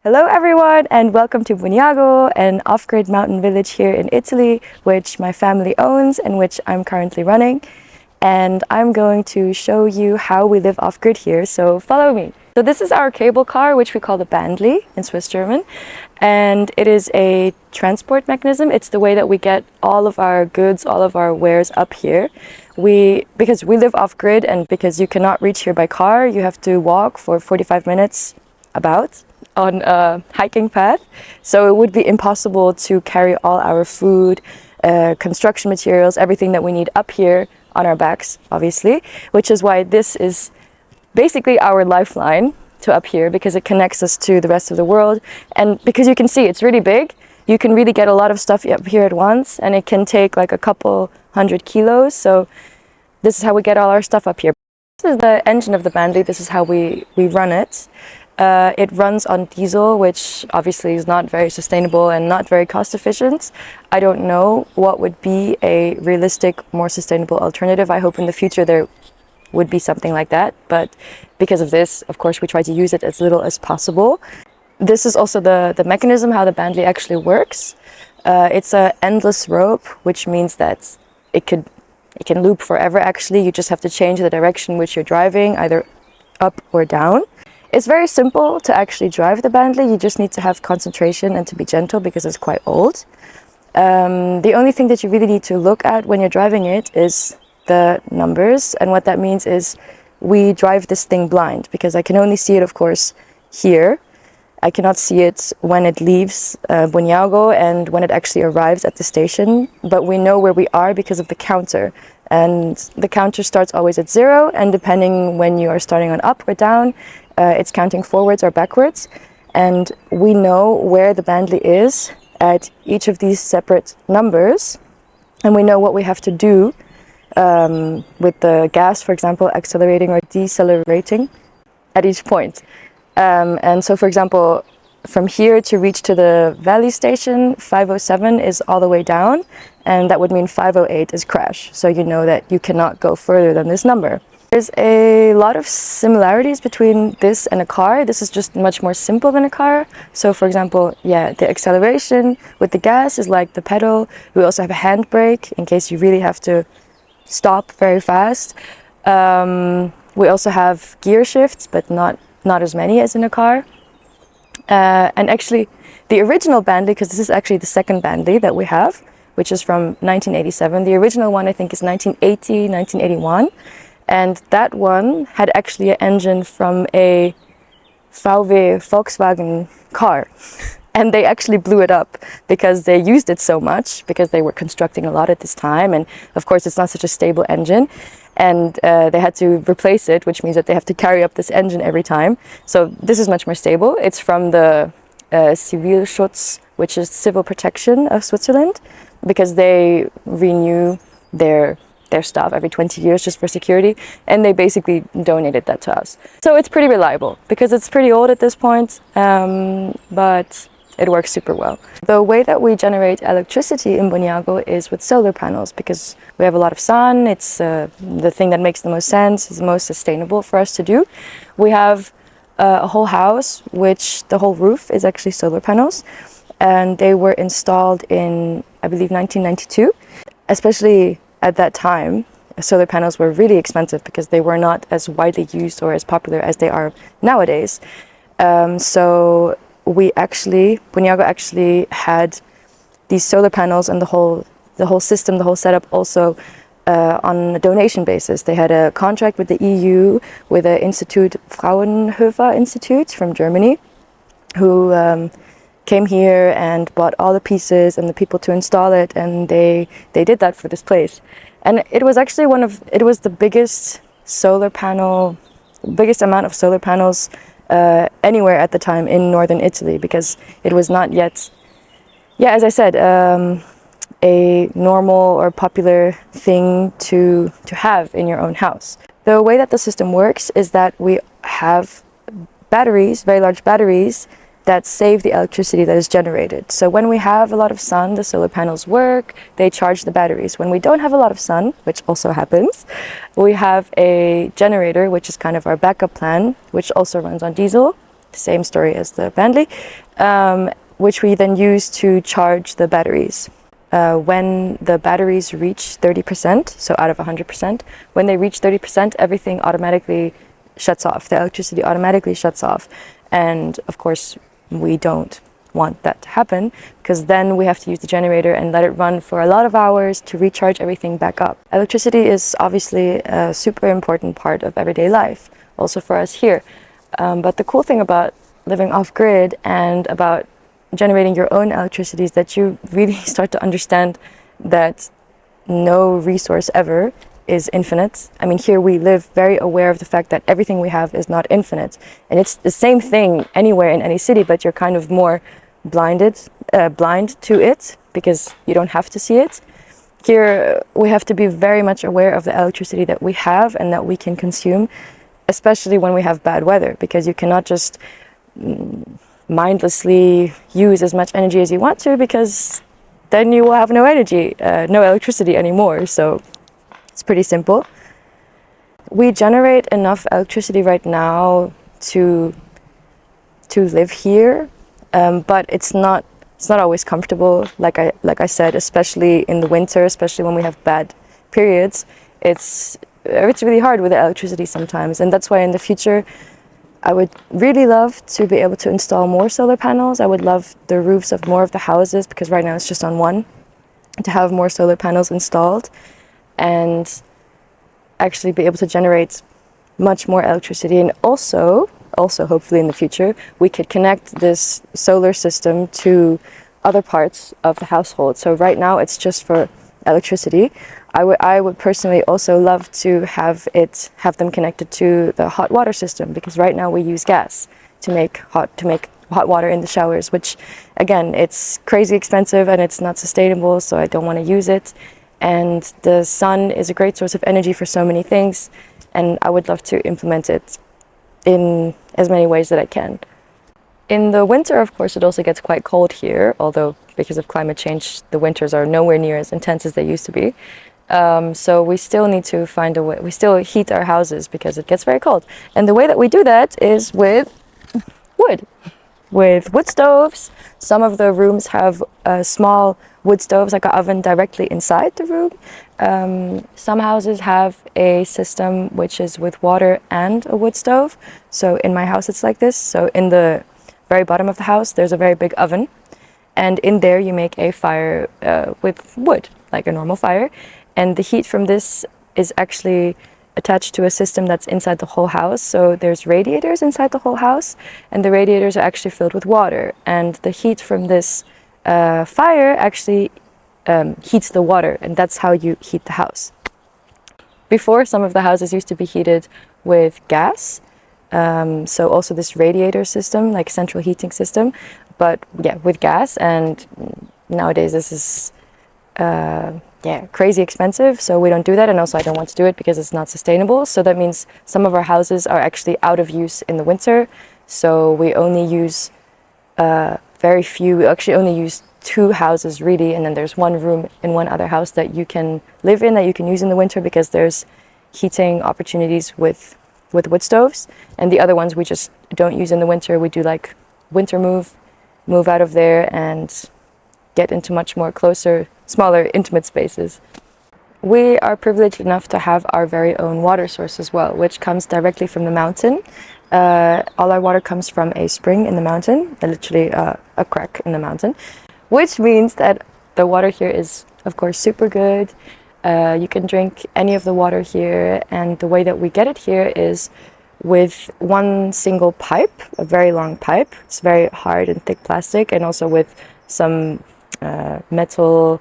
Hello everyone and welcome to Bognago, an off-grid mountain village here in Italy, which my family owns and which I'm currently running. And I'm going to show you how we live off-grid here, so follow me. So this is our cable car, which we call the Bandley in Swiss German. And it is a transport mechanism. It's the way that we get all of our goods, all of our wares up here. Because we live off-grid and because you cannot reach here by car, you have to walk for 45 minutes about on a hiking path. So it would be impossible to carry all our food, construction materials, everything that we need up here on our backs, obviously, which is why this is basically our lifeline to up here, because it connects us to the rest of the world. And because you can see it's really big, you can really get a lot of stuff up here at once, and it can take like a couple 100 kilos. So this is how we get all our stuff up here. This is the engine of the Bandley. This is how we run it. It runs on diesel, which obviously is not very sustainable and not very cost efficient. I don't know what would be a realistic, more sustainable alternative. I hope in the future there would be something like that. But because of this, of course, we try to use it as little as possible. This is also the mechanism, how the Bandley actually works. It's an endless rope, which means that it can loop forever actually. You just have to change the direction which you're driving, either up or down. It's very simple to actually drive the Bandley. You just need to have concentration and to be gentle because it's quite old. The only thing that you really need to look at when you're driving it is the numbers. And what that means is we drive this thing blind, because I can only see it, of course, here. I cannot see it when it leaves Bognago and when it actually arrives at the station. But we know where we are because of the counter. And the counter starts always at 0. And depending when you are starting on up or down, it's counting forwards or backwards, and we know where the Bandley is at each of these separate numbers, and we know what we have to do with the gas, for example, accelerating or decelerating at each point. And so, for example, from here to reach to the valley station, 507 is all the way down, and that would mean 508 is crash. So you know that you cannot go further than this number. There's a lot of similarities between this and a car. This is just much more simple than a car. So for example, the acceleration with the gas is like the pedal. We also have a handbrake in case you really have to stop very fast. We also have gear shifts, but not as many as in a car. And actually, the original Bandley, because this is actually the second Bandley that we have, which is from 1987. The original one, I think, is 1980, 1981. And that one had actually an engine from a Volkswagen car. And they actually blew it up because they used it so much, because they were constructing a lot at this time. And of course, it's not such a stable engine. And they had to replace it, which means that they have to carry up this engine every time. So this is much more stable. It's from the Zivilschutz, which is civil protection of Switzerland, because they renew their stuff every 20 years just for security, and they basically donated that to us. So it's pretty reliable because it's pretty old at this point, but it works super well. The way that we generate electricity in Bognago is with solar panels, because we have a lot of sun. It's the thing that makes the most sense, is the most sustainable for us to do. We have a whole house, which the whole roof is actually solar panels, and they were installed in, I believe, 1992. Especially at that time, solar panels were really expensive because they were not as widely used or as popular as they are nowadays. So Bognago actually had these solar panels and the whole system, the whole setup also on a donation basis. They had a contract with the EU, with an institute, Fraunhofer Institute from Germany, who came here and bought all the pieces and the people to install it, and they did that for this place. And it was actually it was the biggest amount of solar panels anywhere at the time in northern Italy, because it was not yet, as I said, a normal or popular thing to have in your own house. The way that the system works is that we have batteries, very large batteries, that save the electricity that is generated. So when we have a lot of sun, the solar panels work, they charge the batteries. When we don't have a lot of sun, which also happens, we have a generator, which is kind of our backup plan, which also runs on diesel, same story as the Bandley, which we then use to charge the batteries. When the batteries reach 30%, so out of 100%, when they reach 30%, everything automatically shuts off. The electricity automatically shuts off. And of course, we don't want that to happen, because then we have to use the generator and let it run for a lot of hours to recharge everything back up. Electricity is obviously a super important part of everyday life, also for us here. But the cool thing about living off-grid and about generating your own electricity is that you really start to understand that no resource ever is infinite. I mean, here we live very aware of the fact that everything we have is not infinite. And it's the same thing anywhere in any city, but you're kind of more blind to it because you don't have to see it. Here we have to be very much aware of the electricity that we have and that we can consume, especially when we have bad weather, because you cannot just mindlessly use as much energy as you want to, because then you will have no energy, no electricity anymore. So it's pretty simple. We generate enough electricity right now to live here, but it's not always comfortable. Like I said, especially in the winter, especially when we have bad periods, it's really hard with the electricity sometimes. And that's why in the future I would really love to be able to install more solar panels. I would love the roofs of more of the houses, because right now it's just on one, to have more solar panels installed and actually be able to generate much more electricity. And also hopefully in the future, we could connect this solar system to other parts of the household. So right now it's just for electricity. I would personally also love to have them connected to the hot water system, because right now we use gas to make hot water in the showers, which again, it's crazy expensive and it's not sustainable, so I don't want to use it. And the sun is a great source of energy for so many things, and I would love to implement it in as many ways that I can. In the winter, of course, it also gets quite cold here, although because of climate change, the winters are nowhere near as intense as they used to be. So we still need to find a way. We still heat our houses because it gets very cold. And the way that we do that is with wood stoves. Some of the rooms have small wood stoves, like an oven directly inside the room. Some houses have a system which is with water and a wood stove. So in my house, it's like this. So in the very bottom of the house, there's a very big oven. And in there, you make a fire with wood, like a normal fire. And the heat from this is actually attached to a system that's inside the whole house. So there's radiators inside the whole house, and the radiators are actually filled with water. And the heat from this fire actually heats the water, and that's how you heat the house. Before, some of the houses used to be heated with gas. So also this radiator system, like central heating system, but yeah, with gas. And nowadays this is crazy expensive, so we don't do that. And also I don't want to do it because it's not sustainable. So that means some of our houses are actually out of use in the winter. So we only use very few. We actually only use 2 houses really, and then there's one room in one other house that you can live in, that you can use in the winter, because there's heating opportunities with wood stoves. And the other ones we just don't use in the winter. We do like winter move out of there and get into much more closer, smaller, intimate spaces. We are privileged enough to have our very own water source as well, which comes directly from the mountain. All our water comes from a spring in the mountain, literally a crack in the mountain, which means that the water here is, of course, super good. You can drink any of the water here, and the way that we get it here is with one single pipe, a very long pipe. It's very hard and thick plastic, and also with some metal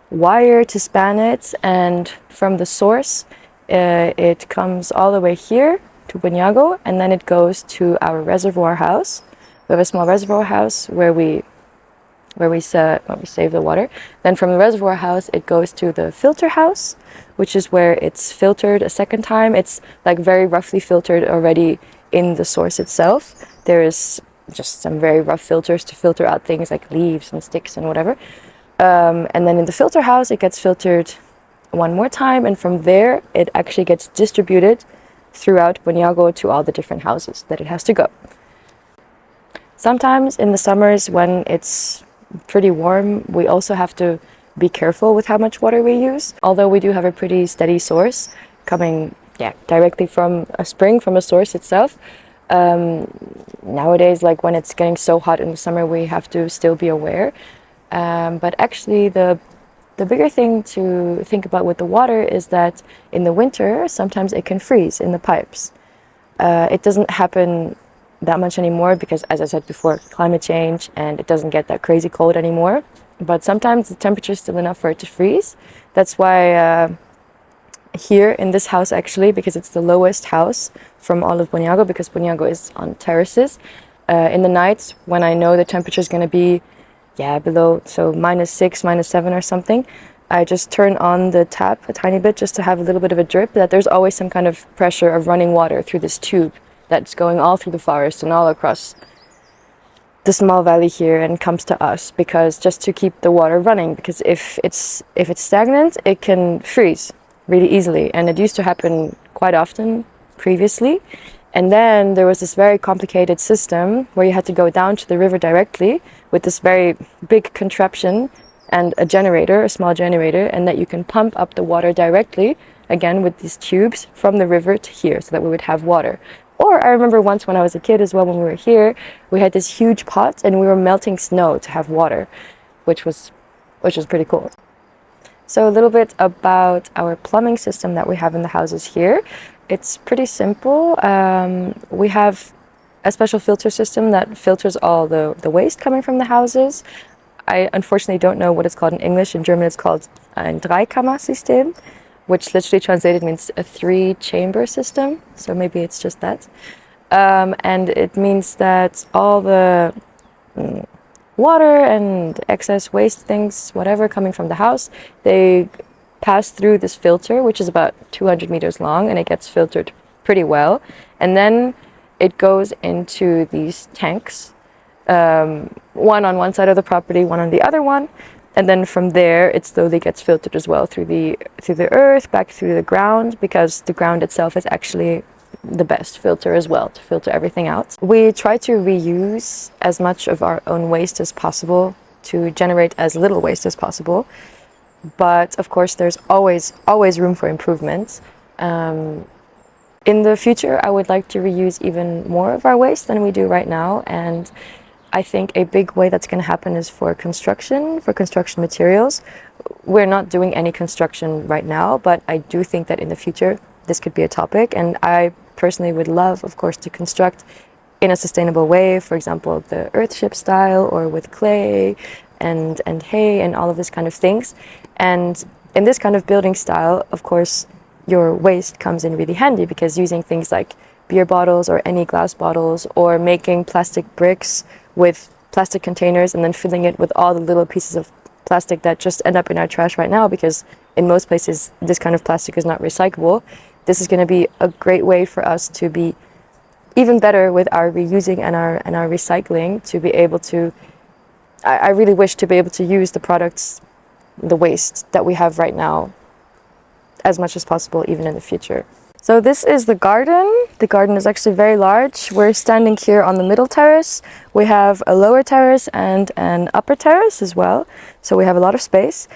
wire to span it. And from the source, it comes all the way here to Bognago, and then it goes to our reservoir house. We have a small reservoir house where we save the water. Then from the reservoir house, it goes to the filter house, which is where it's filtered a second time. It's like very roughly filtered already in the source itself. There is just some very rough filters to filter out things like leaves and sticks and whatever. And then in the filter house, it gets filtered one more time. And from there, it actually gets distributed throughout Bognago to all the different houses that it has to go. Sometimes in the summers when it's pretty warm, we also have to be careful with how much water we use. Although we do have a pretty steady source coming directly from a spring, from a source itself. Nowadays, like when it's getting so hot in the summer, we have to still be aware. But actually the bigger thing to think about with the water is that in the winter, sometimes it can freeze in the pipes. It doesn't happen that much anymore because, as I said before, climate change, and it doesn't get that crazy cold anymore. But sometimes the temperature is still enough for it to freeze. That's why here in this house, actually, because it's the lowest house from all of Bognago, because Bognago is on terraces, in the nights when I know the temperature is going to be below, so -6, -7 or something, I just turn on the tap a tiny bit just to have a little bit of a drip, that there's always some kind of pressure of running water through this tube that's going all through the forest and all across the small valley here and comes to us, because just to keep the water running, because if it's stagnant, it can freeze really easily, and it used to happen quite often previously. And then there was this very complicated system where you had to go down to the river directly with this very big contraption and a generator, a small generator, and that you can pump up the water directly, again with these tubes, from the river to here, so that we would have water. Or I remember once when I was a kid as well, when we were here, we had this huge pot and we were melting snow to have water, which was pretty cool. So a little bit about our plumbing system that we have in the houses here. It's pretty simple. We have a special filter system that filters all the waste coming from the houses. I unfortunately don't know what it's called in English. In German it's called ein Dreikammer-System, which literally translated means a 3-chamber system. So maybe it's just that. And it means that all the water and excess waste things, whatever, coming from the house, they pass through this filter, which is about 200 meters long, and it gets filtered pretty well. And then it goes into these tanks, one on one side of the property, one on the other one. And then from there, it slowly gets filtered as well through the earth, back through the ground, because the ground itself is actually the best filter as well to filter everything out. We try to reuse as much of our own waste as possible to generate as little waste as possible. But of course, there's always room for improvement. In the future, I would like to reuse even more of our waste than we do right now. And I think a big way that's going to happen is for construction materials. We're not doing any construction right now, but I do think that in the future, this could be a topic. And I personally would love, of course, to construct in a sustainable way, for example, the earthship style, or with clay and hay and all of this kind of things. And in this kind of building style, of course, your waste comes in really handy, because using things like beer bottles or any glass bottles, or making plastic bricks with plastic containers and then filling it with all the little pieces of plastic that just end up in our trash right now, because in most places this kind of plastic is not recyclable. This is going to be a great way for us to be even better with our reusing and our recycling, to be able to, I really wish to be able to use the products, the waste that we have right now, as much as possible, even in the future. So this is the garden. The garden is actually very large. We're standing here on the middle terrace. We have a lower terrace and an upper terrace as well. So we have a lot of space,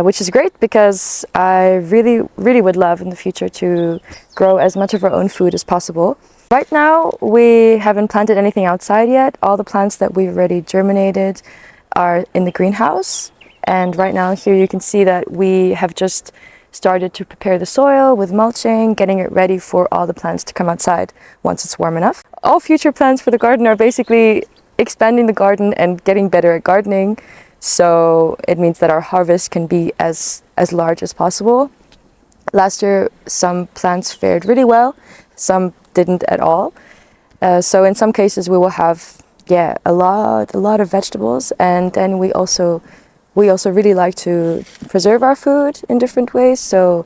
which is great, because I really would love in the future to grow as much of our own food as possible. Right now, we haven't planted anything outside yet. All the plants that we've already germinated are in the greenhouse. And right now here you can see that we have just started to prepare the soil with mulching, getting it ready for all the plants to come outside once it's warm enough. All future plans for the garden are basically expanding the garden and getting better at gardening. So it means that our harvest can be as large as possible. Last year, some plants fared really well, some didn't at all. So in some cases we will have a lot of vegetables, and then we also really like to preserve our food in different ways. So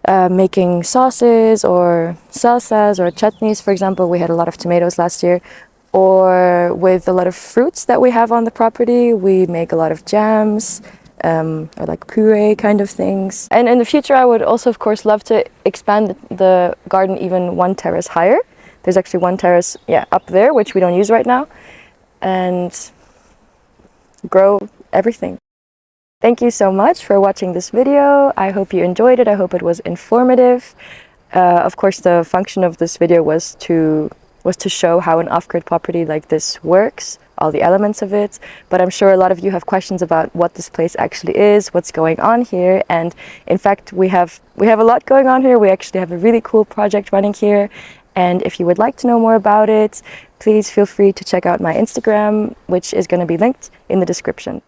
making sauces or salsas or chutneys, for example. We had a lot of tomatoes last year. Or with a lot of fruits that we have on the property, we make a lot of jams, or like puree kind of things. And in the future, I would also, of course, love to expand the garden even one terrace higher. There's actually one terrace, yeah, up there, which we don't use right now, and grow everything. Thank you so much for watching this video. I hope you enjoyed it. I hope it was informative. Of course, the function of this video was to show how an off-grid property like this works, all the elements of it, but I'm sure a lot of you have questions about what this place actually is, what's going on here, and in fact we have a lot going on here. We actually have a really cool project running here, and if you would like to know more about it, please feel free to check out my Instagram, which is going to be linked in the description.